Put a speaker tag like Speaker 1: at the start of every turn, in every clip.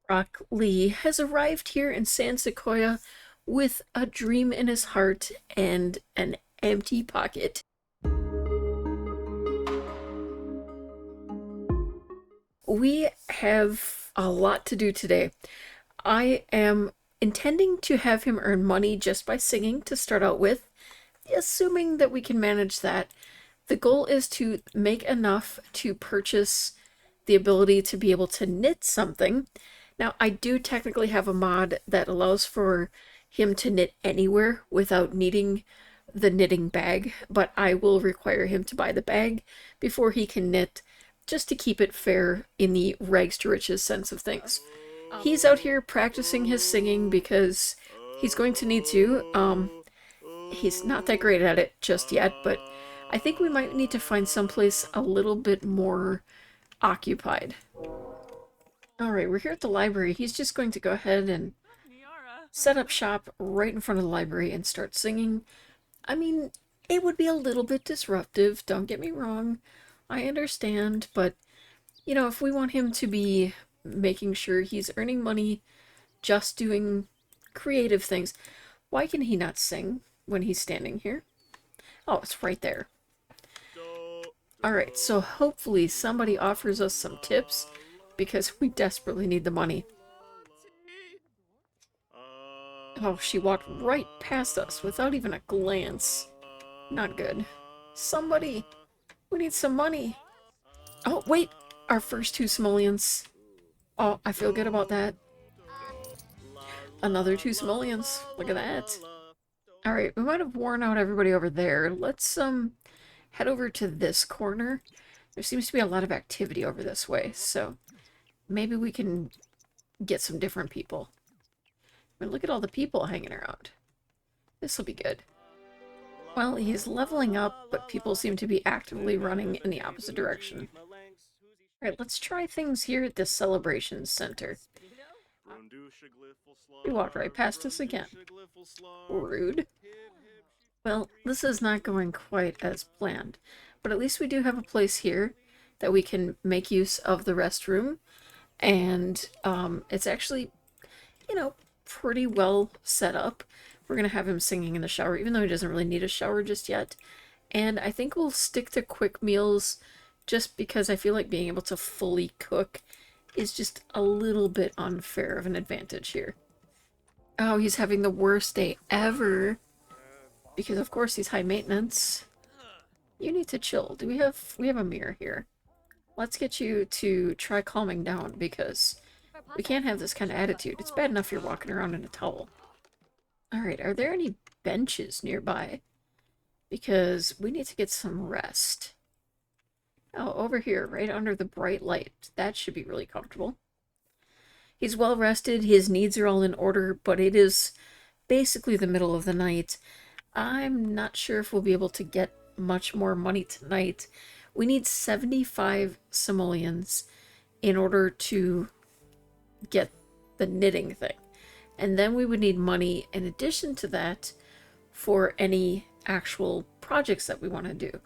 Speaker 1: Rock Lee has arrived here in San Sequoia with a dream in his heart and an empty pocket. We have a lot to do today. I am intending to have him earn money just by singing to start out with, assuming that we can manage that. The goal is to make enough to purchase the ability to be able to knit something. Now, I do technically have a mod that allows for him to knit anywhere without needing the knitting bag, but I will require him to buy the bag before he can knit, just to keep it fair in the rags to riches sense of things. He's out here practicing his singing because he's going to need to. He's not that great at it just yet, but I think we might need to find someplace a little bit more occupied. Alright, we're here at the library. He's just going to go ahead and set up shop right in front of the library and start singing. I mean, it would be a little bit disruptive, don't get me wrong. I understand, but, you know, if we want him to be making sure he's earning money just doing creative things, why can he not sing when he's standing here? Oh, it's right there. Alright, so hopefully somebody offers us some tips because we desperately need the money. Oh, she walked right past us without even a glance. Not good. Somebody! We need some money! Oh, wait! Our first two simoleons. Oh, I feel good about that. Another two simoleons. Look at that. Alright, we might have worn out everybody over there. Let's, head over to this corner. There seems to be a lot of activity over this way, so maybe we can get some different people. I mean, look at all the people hanging around. This will be good. Well, he's leveling up, but people seem to be actively running in the opposite direction. Alright, let's try things here at this celebration center. He walked right past us again. Rude. Well, this is not going quite as planned, but at least we do have a place here that we can make use of the restroom, and it's actually, you know, pretty well set up. We're going to have him singing in the shower, even though he doesn't really need a shower just yet, and I think we'll stick to quick meals just because I feel like being able to fully cook is just a little bit unfair of an advantage here. Oh, he's having the worst day ever. Because of course he's high maintenance. You need to chill. We have a mirror here. Let's get you to try calming down because we can't have this kind of attitude. It's bad enough you're walking around in a towel. Alright, are there any benches nearby? Because we need to get some rest. Oh, over here, right under the bright light. That should be really comfortable. He's well rested, his needs are all in order, but it is basically the middle of the night. I'm not sure if we'll be able to get much more money tonight. We need 75 simoleons in order to get the knitting thing. And then we would need money in addition to that for any actual projects that we want to do.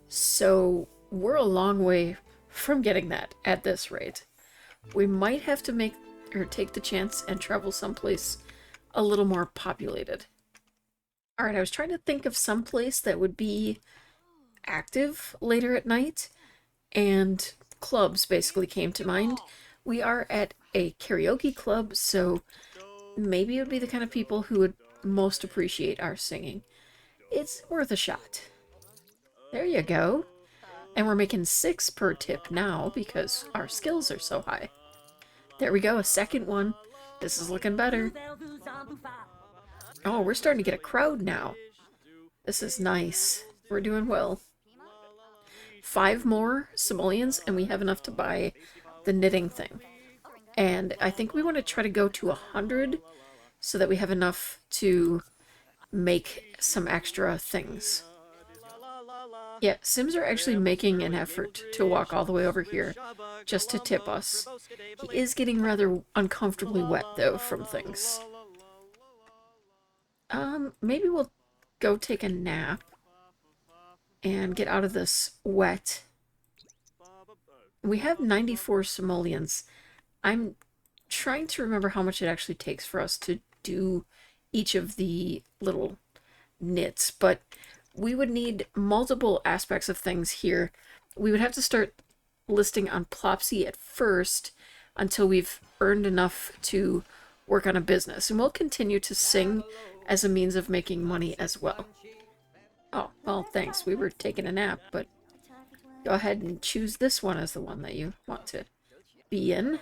Speaker 1: So we're a long way from getting that at this rate. We might have to take the chance and travel someplace a little more populated. Alright, I was trying to think of some place that would be active later at night, and clubs basically came to mind. We are at a karaoke club, so maybe it would be the kind of people who would most appreciate our singing. It's worth a shot. There you go. And we're making 6 per tip now because our skills are so high. There we go, a second one. This is looking better. Oh, we're starting to get a crowd now. This is nice. We're doing well. 5 more simoleons and we have enough to buy the knitting thing. And I think we want to try to go to 100 so that we have enough to make some extra things. Yeah, Sims are actually making an effort to walk all the way over here just to tip us. He is getting rather uncomfortably wet though from things. Maybe we'll go take a nap and get out of this wet. We have 94 simoleons. I'm trying to remember how much it actually takes for us to do each of the little knits, but we would need multiple aspects of things here. We would have to start listing on Plopsy at first until we've earned enough to work on a business, and we'll continue to sing as a means of making money as well. Oh, well, thanks. We were taking a nap, but go ahead and choose this one as the one that you want to be in.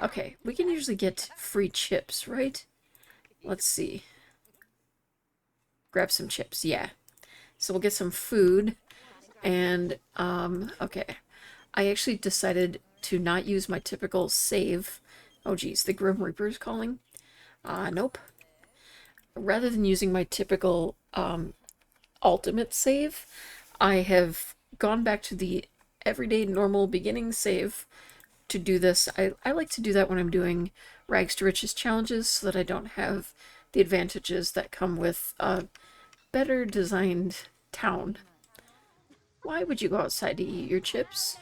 Speaker 1: Okay, we can usually get free chips, right? Let's see. Grab some chips, yeah. So we'll get some food, and, okay. I actually decided to not use my typical save. Oh geez, the Grim Reaper is calling. Nope. Rather than using my typical, ultimate save, I have gone back to the everyday normal beginning save to do this. I like to do that when I'm doing Rags to Riches challenges so that I don't have the advantages that come with a better designed town. Why would you go outside to eat your chips?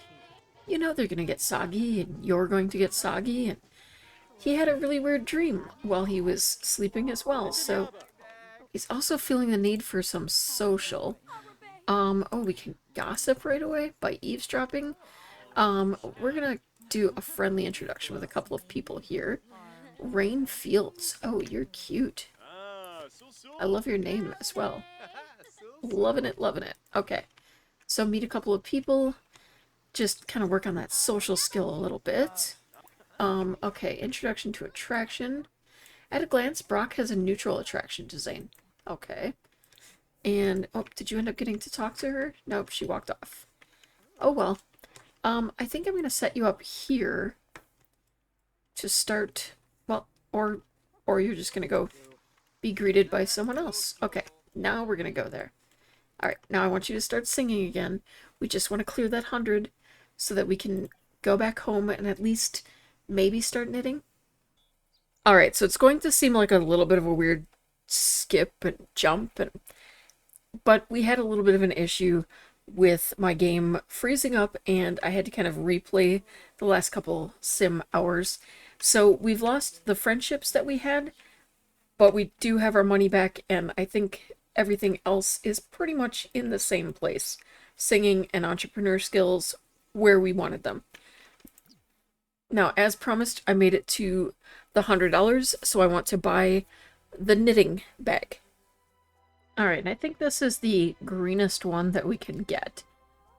Speaker 1: You know they're gonna get soggy, and you're going to get soggy, and he had a really weird dream while he was sleeping as well, so he's also feeling the need for some social. Oh, we can gossip right away by eavesdropping. We're gonna do a friendly introduction with a couple of people here. Rain Fields. Oh, you're cute. I love your name as well. Loving it, loving it. Okay. So meet a couple of people. Just kind of work on that social skill a little bit. Okay, introduction to attraction. At a glance, Brock has a neutral attraction to Zane. Okay. And, oh, did you end up getting to talk to her? Nope, she walked off. Oh, well. I think I'm going to set you up here to start, well, or you're just going to go be greeted by someone else. Okay, now we're going to go there. Alright, now I want you to start singing again. We just want to clear that 100 so that we can go back home and at least maybe start knitting. Alright, so it's going to seem like a little bit of a weird skip and jump, but we had a little bit of an issue with my game freezing up, and I had to kind of replay the last couple sim hours. So we've lost the friendships that we had, but we do have our money back, and I think everything else is pretty much in the same place. Singing and entrepreneur skills where we wanted them. Now, as promised, I made it to the $100, so I want to buy the knitting bag. Alright, and I think this is the greenest one that we can get.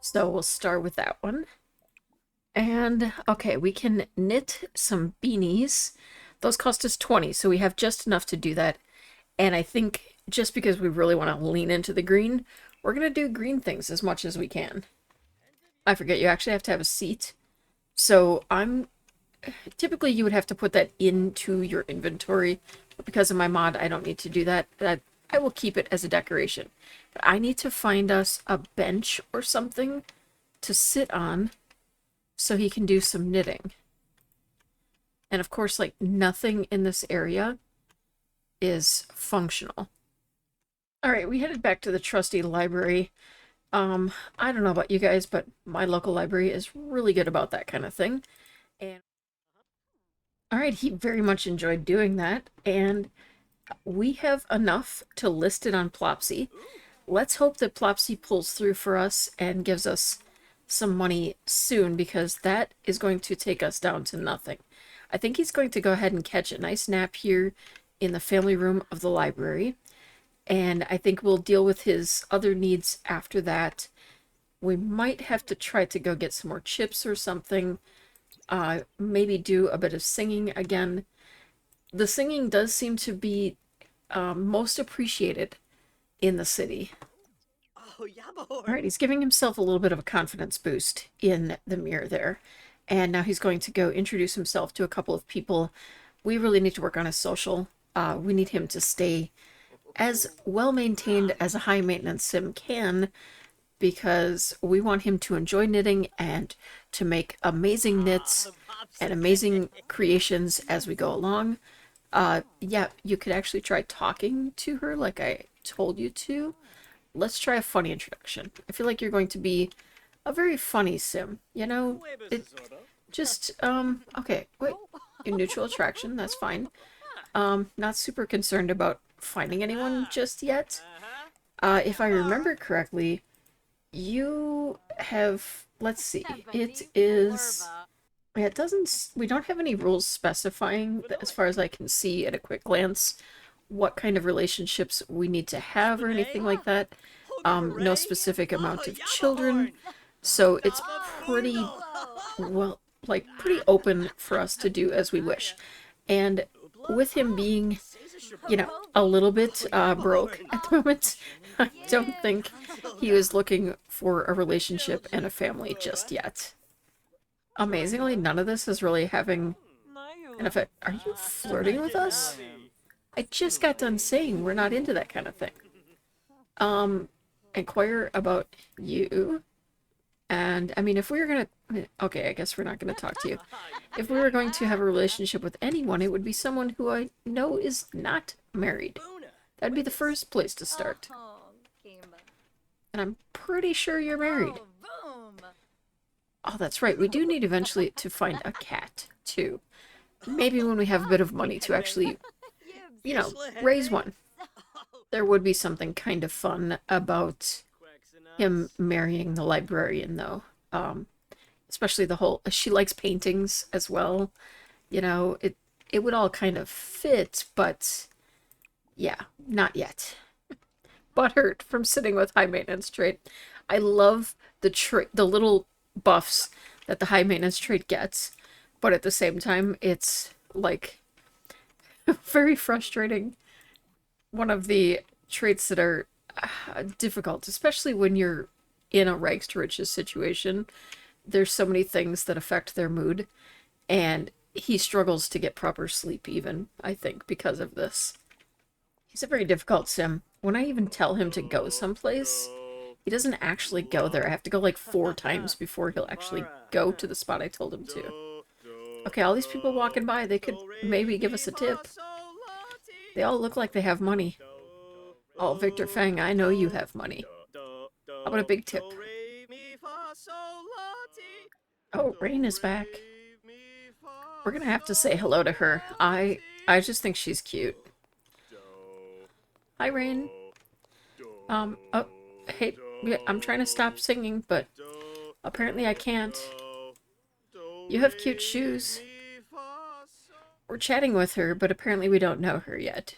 Speaker 1: So we'll start with that one. And, okay, we can knit some beanies. Those cost us 20, so we have just enough to do that. And I think just because we really want to lean into the green, we're going to do green things as much as we can. I forget, you actually have to have a seat. So typically you would have to put that into your inventory, but because of my mod, I don't need to do that. I will keep it as a decoration. But I need to find us a bench or something to sit on so he can do some knitting. And of course, like, nothing in this area is functional. Alright, we headed back to the trusty library. I don't know about you guys, but my local library is really good about that kind of thing. And alright, he very much enjoyed doing that, and we have enough to list it on Plopsy. Let's hope that Plopsy pulls through for us and gives us some money soon, because that is going to take us down to nothing. I think he's going to go ahead and catch a nice nap here in the family room of the library, and I think we'll deal with his other needs after that. We might have to try to go get some more chips or something. Maybe do a bit of singing again. The singing does seem to be most appreciated in the city. Alright, he's giving himself a little bit of a confidence boost in the mirror there. And now he's going to go introduce himself to a couple of people. We really need to work on his social. We need him to stay as well-maintained as a high-maintenance sim can, because we want him to enjoy knitting and to make amazing knits and amazing creations as we go along. Yeah, you could actually try talking to her like I told you to. Let's try a funny introduction. I feel like you're going to be a very funny sim, you know? Okay, wait. Neutral attraction, that's fine. Not super concerned about finding anyone just yet. If I remember correctly, you have, let's see, it is, it doesn't, we don't have any rules specifying, as far as I can see at a quick glance, what kind of relationships we need to have or anything like that. No specific amount of children, so it's pretty, well, like, pretty open for us to do as we wish. And with him being, you know, a little bit broke at the moment, I don't think he was looking for a relationship and a family just yet. Amazingly, none of this is really having an effect. Are you flirting with us? I just got done saying we're not into that kind of thing. Inquire about you. And, I mean, if we were gonna... Okay, I guess we're not gonna talk to you. If we were going to have a relationship with anyone, it would be someone who I know is not married. That'd be the first place to start. And I'm pretty sure you're married. Oh, that's right. We do need eventually to find a cat, too. Maybe when we have a bit of money to actually, you know, raise one. There would be something kind of fun about him marrying the librarian, though. Especially the whole... She likes paintings as well. You know, it would all kind of fit, but... Yeah, not yet. Butthurt from sitting with high maintenance trait. I love the little buffs that the high maintenance trait gets, but at the same time, it's like very frustrating. One of the traits that are difficult, especially when you're in a rags to riches situation. There's so many things that affect their mood, and he struggles to get proper sleep even, I think, because of this. He's a very difficult sim. When I even tell him to go someplace, he doesn't actually go there. I have to go like 4 times before he'll actually go to the spot I told him to. Okay, all these people walking by, they could maybe give us a tip. They all look like they have money. Oh, Victor Fang, I know you have money. How about a big tip? Oh, Rain is back. We're gonna have to say hello to her. I just think she's cute. Hi, Rain. Oh, hey, yeah, I'm trying to stop singing, but apparently I can't. You have cute shoes. We're chatting with her, but apparently we don't know her yet.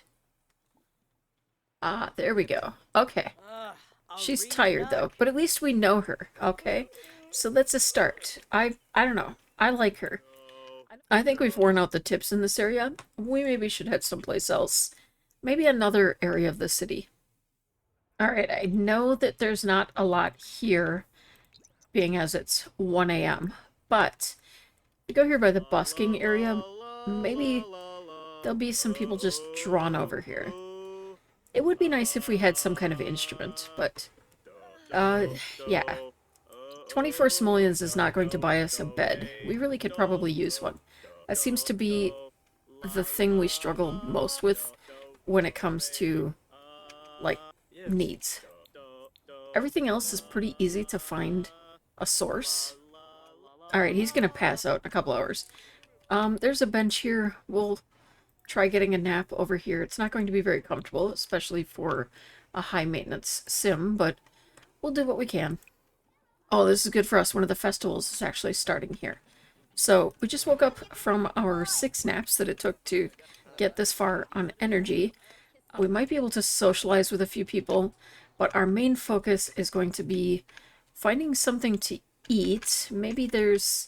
Speaker 1: Ah, there we go. Okay. She's tired, though, but at least we know her, okay? So let's just start. I don't know. I like her. I think we've worn out the tips in this area. We maybe should head someplace else. Maybe another area of the city. Alright, I know that there's not a lot here, being as it's 1 a.m. But, if you go here by the busking area, maybe there'll be some people just drawn over here. It would be nice if we had some kind of instrument, but, yeah. 24 simoleons is not going to buy us a bed. We really could probably use one. That seems to be the thing we struggle most with when it comes to, like, needs. Everything else is pretty easy to find a source. Alright, he's gonna pass out in a couple hours. There's a bench here. We'll try getting a nap over here. It's not going to be very comfortable, especially for a high-maintenance sim, but we'll do what we can. Oh, this is good for us. One of the festivals is actually starting here. So, we just woke up from our 6 naps that it took to get this far on energy. We might be able to socialize with a few people, but our main focus is going to be finding something to eat. Maybe there's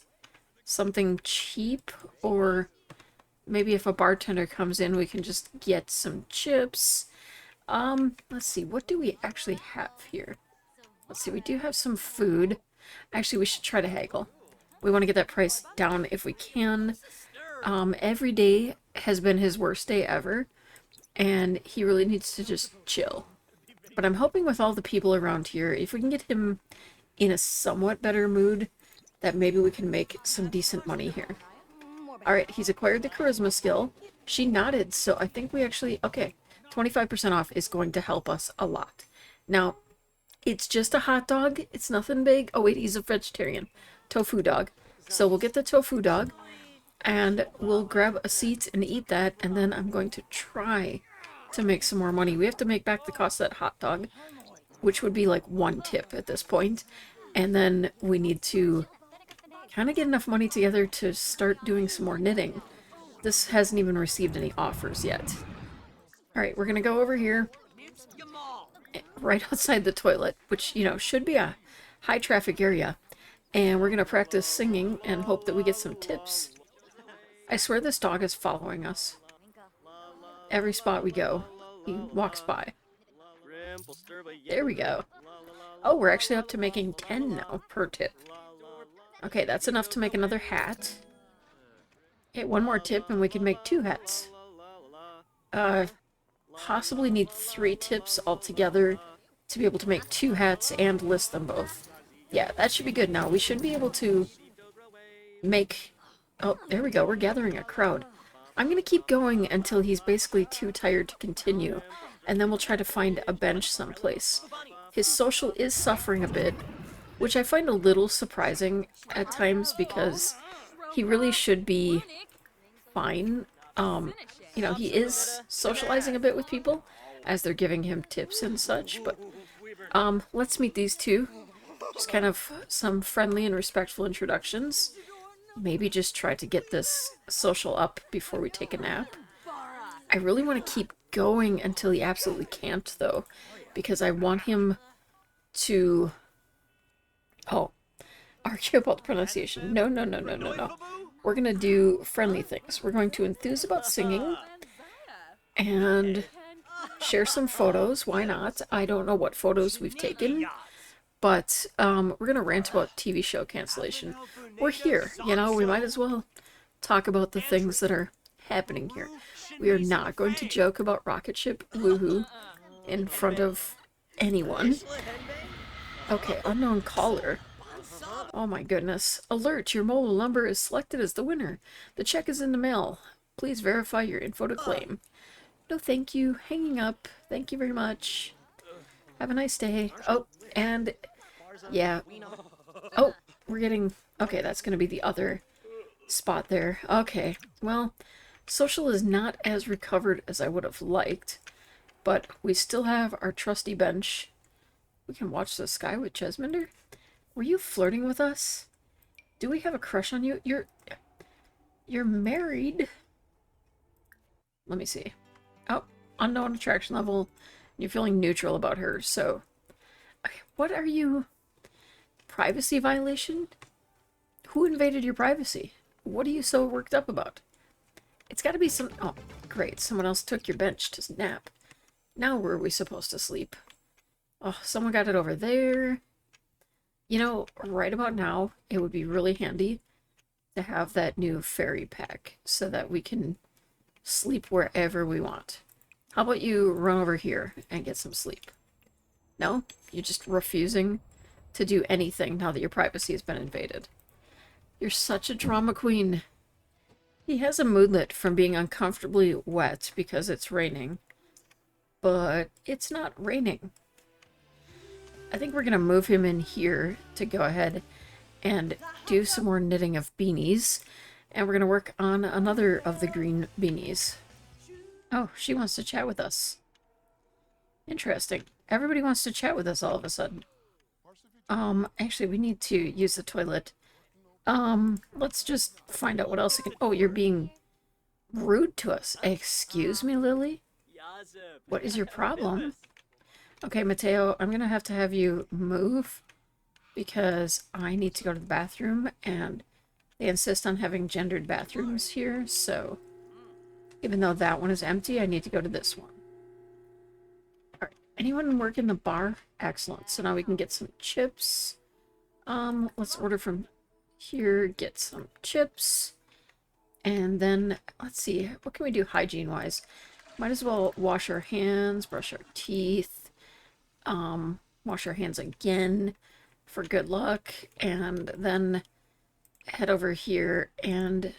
Speaker 1: something cheap, or maybe if a bartender comes in, we can just get some chips. Let's see, what do we actually have here? Let's see, we do have some food. Actually, we should try to haggle. We want to get that price down if we can. Every day has been his worst day ever, and he really needs to just chill. But I'm hoping with all the people around here, if we can get him in a somewhat better mood, that maybe we can make some decent money here. Alright, he's acquired the charisma skill. She nodded, so I think we actually... Okay, 25% off is going to help us a lot. Now, it's just a hot dog. It's nothing big. Oh wait, he's a vegetarian. Tofu dog. So we'll get the tofu dog. And we'll grab a seat and eat that, and then I'm going to try to make some more money. We have to make back the cost of that hot dog, which would be like 1 tip at this point. And then we need to kind of get enough money together to start doing some more knitting. This hasn't even received any offers yet. Alright, we're going to go over here, right outside the toilet, which, you know, should be a high traffic area. And we're going to practice singing and hope that we get some tips. I swear this dog is following us. Every spot we go, he walks by. There we go. Oh, we're actually up to making 10 now per tip. Okay, that's enough to make another hat. Okay, 1 more tip and we can make 2 hats. Possibly need 3 tips altogether to be able to make 2 hats and list them both. Yeah, that should be good now. We should be able to make... Oh, there we go. We're gathering a crowd. I'm going to keep going until he's basically too tired to continue, and then we'll try to find a bench someplace. His social is suffering a bit, which I find a little surprising at times because he really should be fine. You know, he is socializing a bit with people as they're giving him tips and such, but let's meet these two. Just kind of some friendly and respectful introductions. Maybe just try to get this social up before we take a nap. I really want to keep going until he absolutely can't, though, because I want him to... Oh, argue about the pronunciation. No, no, no, no, no, no. We're going to do friendly things. We're going to enthuse about singing and share some photos. Why not? I don't know what photos we've taken, but we're going to rant about TV show cancellation. We're here, you know, we might as well talk about the things that are happening here. We are not going to joke about rocket ship woohoo in front of anyone. Okay, unknown caller. Oh my goodness. Alert, your mobile number is selected as the winner. The check is in the mail. Please verify your info to claim. No, thank you. Hanging up. Thank you very much. Have a nice day. Oh, and yeah. Oh, we're getting... Okay, that's going to be the other spot there. Okay, well, social is not as recovered as I would have liked, but we still have our trusty bench. We can watch the sky with Chesminder. Were you flirting with us? Do we have a crush on you? You're married? Let me see. Oh, unknown attraction level. You're feeling neutral about her, so... Okay, what are you... Privacy violation? Who invaded your privacy? What are you so worked up about? It's gotta be some... Oh, great. Someone else took your bench to nap. Now where are we supposed to sleep? Oh, someone got it over there. You know, right about now, it would be really handy to have that new fairy pack so that we can sleep wherever we want. How about you run over here and get some sleep? No? You're just refusing to do anything now that your privacy has been invaded. You're such a drama queen. He has a moodlet from being uncomfortably wet because it's raining. But it's not raining. I think we're going to move him in here to go ahead and do some more knitting of beanies. And we're going to work on another of the green beanies. Oh, she wants to chat with us. Interesting. Everybody wants to chat with us all of a sudden. Actually, we need to use the toilet. Let's just find out what else I can... Oh, you're being rude to us. Excuse me, Lily? What is your problem? Okay, Mateo, I'm gonna have to have you move because I need to go to the bathroom and they insist on having gendered bathrooms here, so even though that one is empty, I need to go to this one. Alright, anyone work in the bar? Excellent. So now we can get some chips. Let's order from here, get some chips. And then, let's see, what can we do hygiene-wise? Might as well wash our hands, brush our teeth. Wash our hands again for good luck, and then head over here and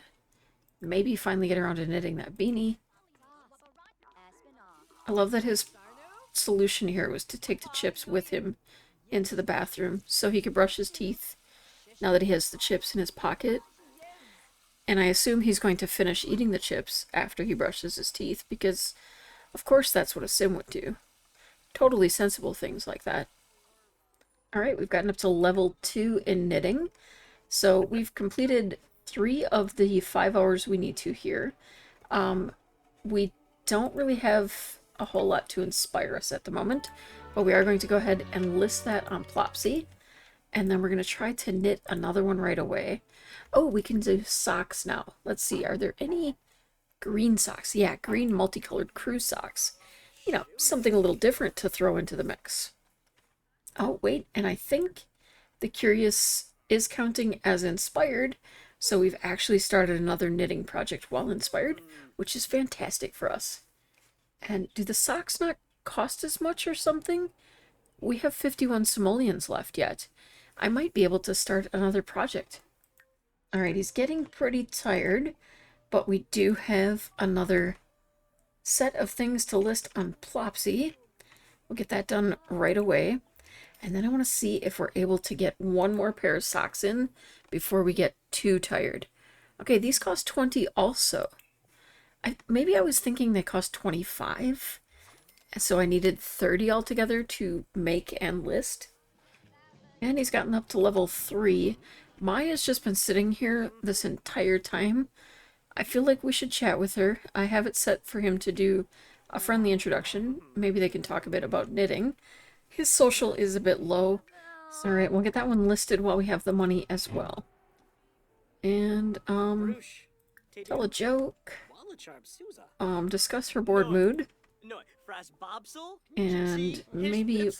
Speaker 1: maybe finally get around to knitting that beanie. I love that his solution here was to take the chips with him into the bathroom so he could brush his teeth now that he has the chips in his pocket. And I assume he's going to finish eating the chips after he brushes his teeth, because of course that's what a sim would do. Totally sensible things like that. Alright, we've gotten up to level 2 in knitting. So we've completed 3 of the 5 hours we need to here. We don't really have a whole lot to inspire us at the moment, but we are going to go ahead and list that on Plopsy. And then we're going to try to knit another one right away. Oh, we can do socks now. Let's see, are there any green socks? Yeah, green multicolored crew socks. You know, something a little different to throw into the mix. Oh, wait, and I think the curious is counting as inspired, so we've actually started another knitting project while inspired, which is fantastic for us. And do the socks not cost as much or something? We have 51 simoleons left yet. I might be able to start another project. Alright, he's getting pretty tired, but we do have another set of things to list on Plopsy. We'll get that done right away. And then I want to see if we're able to get one more pair of socks in before we get too tired. Okay, these cost 20 also. Maybe I was thinking they cost 25. So I needed 30 altogether to make and list. And he's gotten up to level 3. Maya's just been sitting here this entire time. I feel like we should chat with her. I have it set for him to do a friendly introduction. Maybe they can talk a bit about knitting. His social is a bit low. So, alright, we'll get that one listed while we have the money as well. And, tell a joke. Discuss her bored mood. And maybe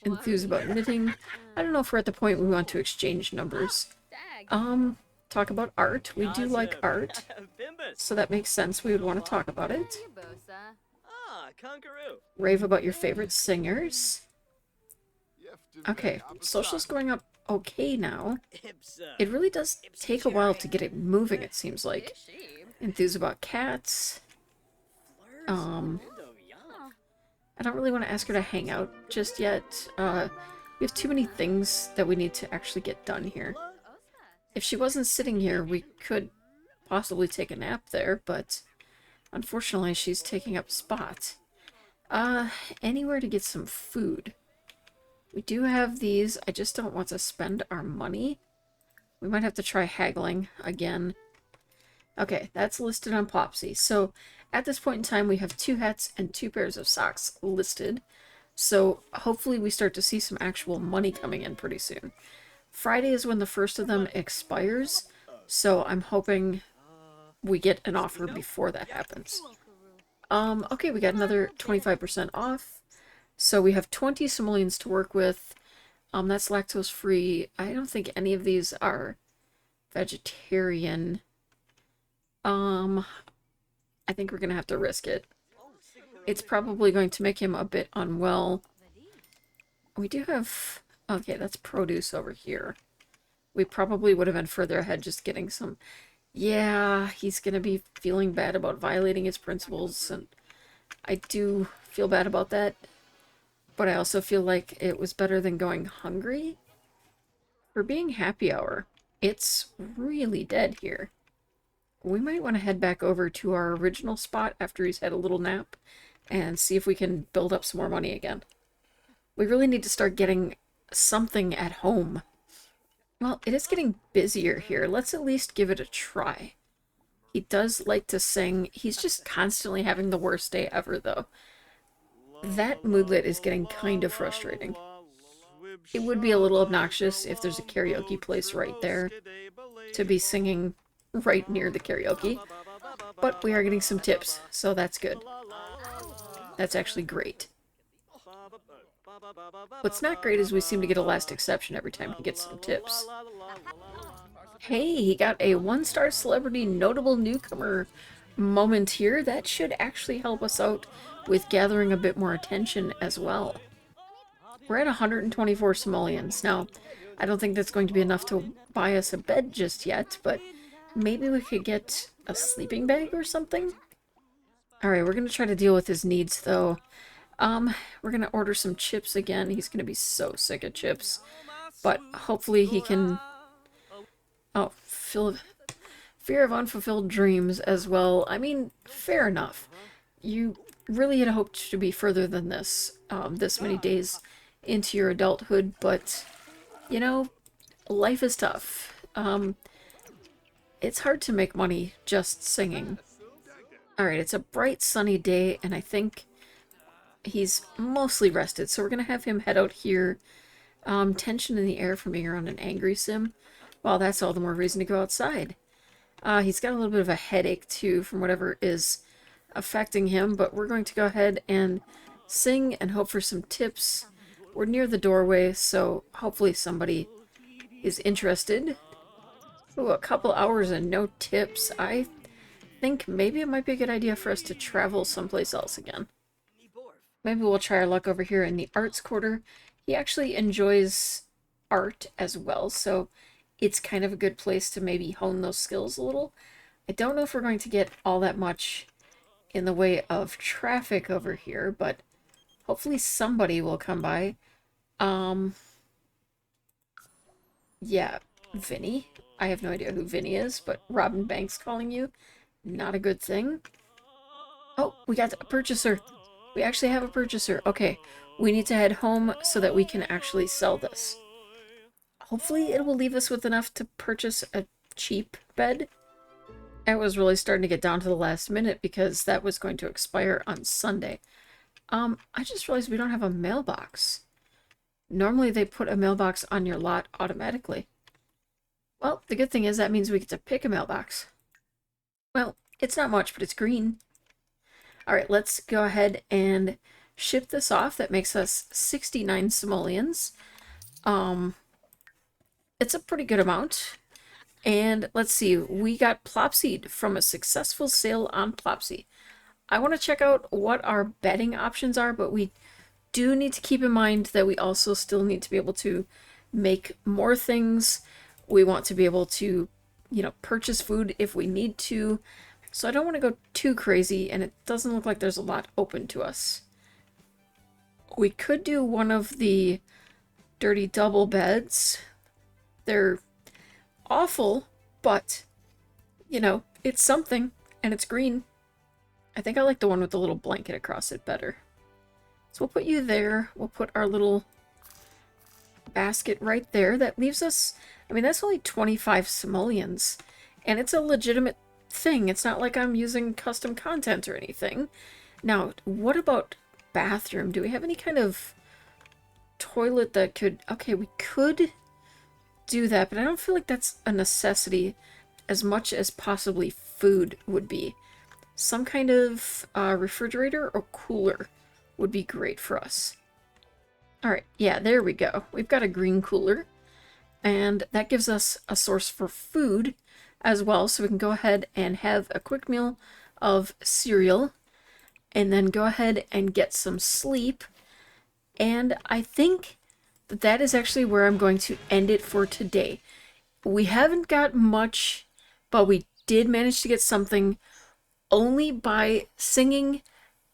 Speaker 1: enthuse about knitting. I don't know if we're at the point we want to exchange numbers. Talk about art. We do like art. So that makes sense. We would want to talk about it. Rave about your favorite singers. Okay, social's going up okay now. It really does take a while to get it moving, it seems like. Enthuse about cats. I don't really want to ask her to hang out just yet. We have too many things that we need to actually get done here. If she wasn't sitting here, we could possibly take a nap there, but unfortunately she's taking up spot. Anywhere to get some food. We do have these. I just don't want to spend our money. We might have to try haggling again. Okay, that's listed on Plopsy. So at this point in time, we have 2 hats and 2 pairs of socks listed. So hopefully we start to see some actual money coming in pretty soon. Friday is when the first of them expires. So I'm hoping we get an offer before that happens. Okay, we got another 25% off. So we have 20 simoleons to work with. That's lactose free. I don't think any of these are vegetarian. I think we're gonna have to risk it. It's probably going to make him a bit unwell. We do have... Okay, that's produce over here. We probably would have been further ahead just getting some... Yeah, he's gonna be feeling bad about violating his principles, and I do feel bad about that. But I also feel like it was better than going hungry. For being happy hour, it's really dead here. We might want to head back over to our original spot after he's had a little nap and see if we can build up some more money again. We really need to start getting something at home. Well, it is getting busier here. Let's at least give it a try. He does like to sing. He's just constantly having the worst day ever, though. That moodlet is getting kind of frustrating. It would be a little obnoxious if there's a karaoke place right there to be singing right near the karaoke. But we are getting some tips, so that's good. That's actually great. What's not great is we seem to get a last exception every time he gets some tips. Hey, he got a 1-star celebrity notable newcomer moment here. That should actually help us out with gathering a bit more attention as well. We're at 124 simoleons. Now, I don't think that's going to be enough to buy us a bed just yet, but maybe we could get a sleeping bag or something? Alright, we're going to try to deal with his needs, though. We're going to order some chips again. He's going to be so sick of chips. But hopefully he can... Oh, fill Fear of unfulfilled dreams as well. I mean, fair enough. You really had hoped to be further than this, this many days into your adulthood, but, you know, life is tough. It's hard to make money just singing. Alright, it's a bright sunny day, and I think he's mostly rested, so we're going to have him head out here. Tension in the air from being around an angry sim. Well, that's all the more reason to go outside. He's got a little bit of a headache, too, from whatever is affecting him, but we're going to go ahead and sing and hope for some tips. We're near the doorway, so hopefully somebody is interested. Ooh, a couple hours and no tips. I think maybe it might be a good idea for us to travel someplace else again. Maybe we'll try our luck over here in the arts quarter. He actually enjoys art as well, so it's kind of a good place to maybe hone those skills a little. I don't know if we're going to get all that much in the way of traffic over here, but hopefully somebody will come by. Yeah, Vinny. I have no idea who Vinny is, but Robin Banks calling you. Not a good thing. Oh, we got a purchaser. We actually have a purchaser. Okay, we need to head home so that we can actually sell this. Hopefully it will leave us with enough to purchase a cheap bed. I was really starting to get down to the last minute because that was going to expire on Sunday. I just realized we don't have a mailbox. Normally they put a mailbox on your lot automatically. Well, the good thing is that means we get to pick a mailbox. Well, it's not much, but it's green. Alright, let's go ahead and ship this off. That makes us 69 simoleons. It's a pretty good amount. And let's see, we got Plopseed from a successful sale on Plopsy. I want to check out what our betting options are, but we do need to keep in mind that we also still need to be able to make more things. We want to be able to, you know, purchase food if we need to. So I don't want to go too crazy, and it doesn't look like there's a lot open to us. We could do one of the dirty double beds. They're awful, but, you know, it's something, and it's green. I think I like the one with the little blanket across it better. So we'll put you there. We'll put our little basket right there. That leaves us, I mean, that's only 25 simoleons, and it's a legitimate thing. It's not like I'm using custom content or anything. Now, what about bathroom? Do we have any kind of toilet that could... Okay, we could do that, but I don't feel like that's a necessity as much as possibly food would be. Some kind of refrigerator or cooler would be great for us. Alright, yeah, there we go. We've got a green cooler, and that gives us a source for food as well, so we can go ahead and have a quick meal of cereal, and then go ahead and get some sleep. And I think that that is actually where I'm going to end it for today. We haven't got much, but we did manage to get something only by singing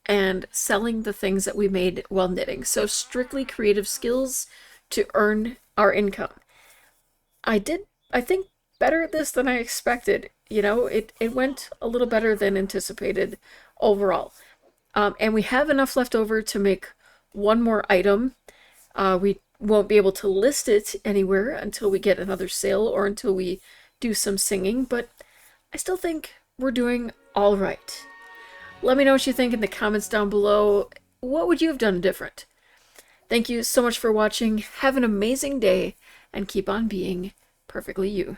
Speaker 1: and selling the things that we made while knitting. So strictly creative skills to earn our income. I think, better at this than I expected. You know, it went a little better than anticipated overall. And we have enough left over to make one more item. We won't be able to list it anywhere until we get another sale or until we do some singing, but I still think we're doing all right. Let me know what you think in the comments down below. What would you have done different? Thank you so much for watching. Have an amazing day and keep on being perfectly you.